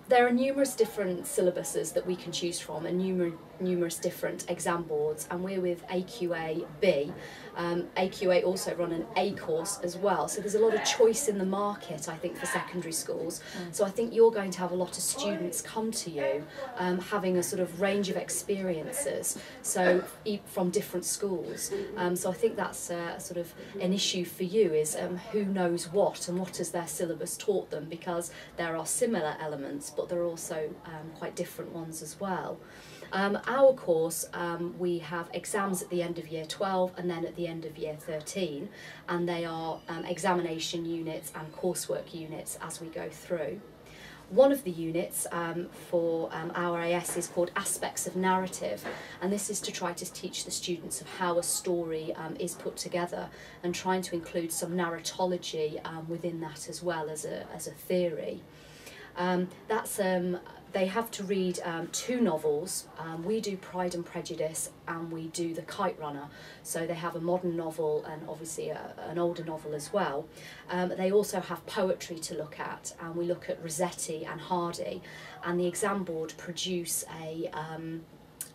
There are numerous different syllabuses that we can choose from, and numerous different exam boards, and we're with AQA-B. AQA also run an A course as well, so there's a lot of choice in the market, I think, for secondary schools. So I think you're going to have a lot of students come to you having a sort of range of experiences, so from different schools. So I think that's sort of an issue for you, is who knows what and what has their syllabus taught them, because there are similar elements but there are also quite different ones as well. Our course, we have exams at the end of year 12 and then at the end of year 13, and they are examination units and coursework units as we go through. One of the units for our AS is called Aspects of Narrative, and this is to try to teach the students of how a story is put together, and trying to include some narratology within that as well as a theory. They have to read 2 novels. We do Pride and Prejudice and we do The Kite Runner, so they have a modern novel and obviously an older novel as well. They also have poetry to look at, and we look at Rossetti and Hardy, and the exam board produce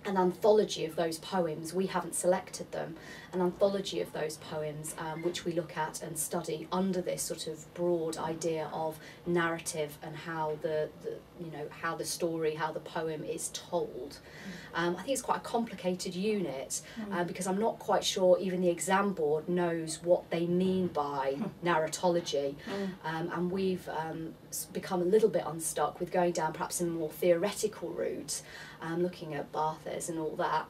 an anthology of those poems. We haven't selected them. An anthology of those poems which we look at and study under this sort of broad idea of narrative and how how the story, how the poem is told. I think it's quite a complicated unit because I'm not quite sure even the exam board knows what they mean by narratology, and we've become a little bit unstuck with going down perhaps a more theoretical route, looking at Barthes and all that,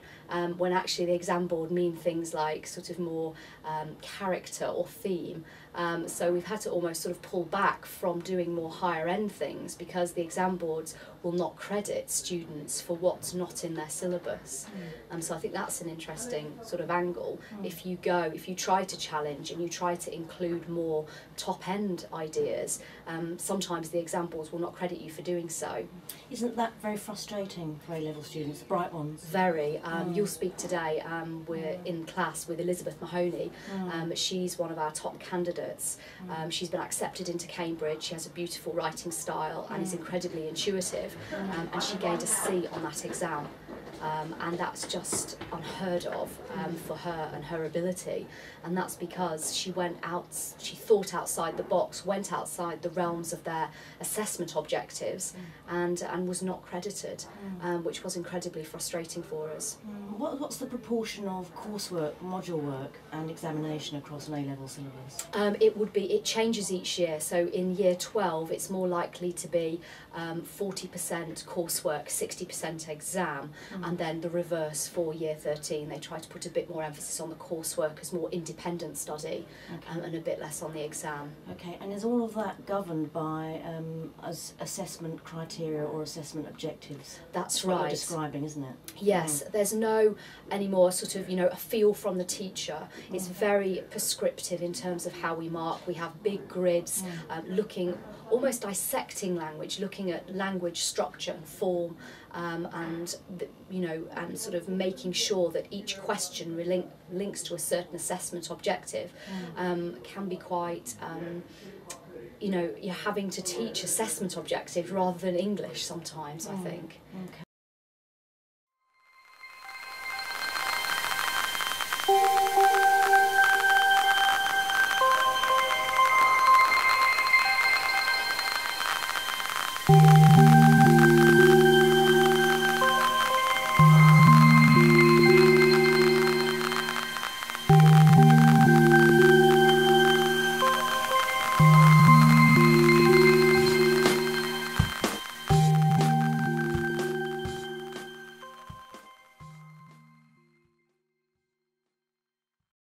when actually the exam board mean things like sort of more character or theme. So we've had to almost sort of pull back from doing more higher end things because the exam boards will not credit students for what's not in their syllabus. So I think that's an interesting sort of angle. If you try to challenge and you try to include more top end ideas, sometimes the exam boards will not credit you for doing so. Isn't that very frustrating for A-level students, the bright ones? Very. You'll speak today, we're in class with Elizabeth Mahoney. She's one of our top candidates. She's been accepted into Cambridge. She has a beautiful writing style and is incredibly intuitive, and she gained a C on that exam. And that's just unheard of for her and her ability, and that's because she thought outside the box, went outside the realms of their assessment objectives, and was not credited, which was incredibly frustrating for us. What's the proportion of coursework, module work and examination across an A-level syllabus? It changes each year, so in year 12 it's more likely to be 40% coursework, 60% exam, and then the reverse for year 13. They try to put a bit more emphasis on the coursework as more independent study, and a bit less on the exam. Okay, and is all of that governed by assessment criteria or assessment objectives? That's what right. You're describing, isn't it? Yes, there's no anymore sort of, a feel from the teacher. It's very prescriptive in terms of how we mark. We have big grids, looking, almost dissecting language, looking at language structure and form, and sort of making sure that each question links to a certain assessment objective. Can be quite you're having to teach assessment objectives rather than English sometimes, I think.